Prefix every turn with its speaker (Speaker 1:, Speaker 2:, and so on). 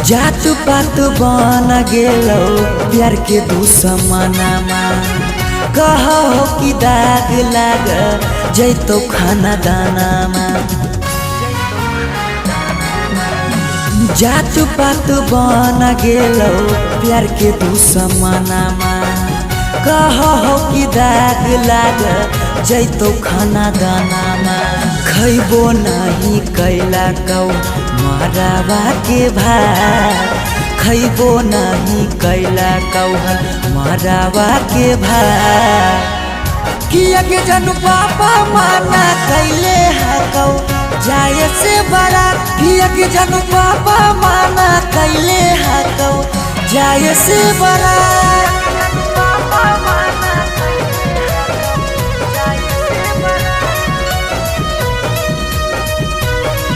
Speaker 1: जात पात बन गेलो प्यार के दुश्मनमा कहो कि दाग लाग जैतो खाना दानामा। जात पात बन गेलो प्यार के दुश्मनमा कहो कि दाग लाग जैतो खाना दानामा। खैबो नहीं कैला कौ मरावा के भात, खैबो नहीं कैला कौ मरावा के भात। किया के जनु पापा माना कैले हकौ जाए से बड़ा, किया के जनु पापा माना कैले हकौ जाए से बड़ा।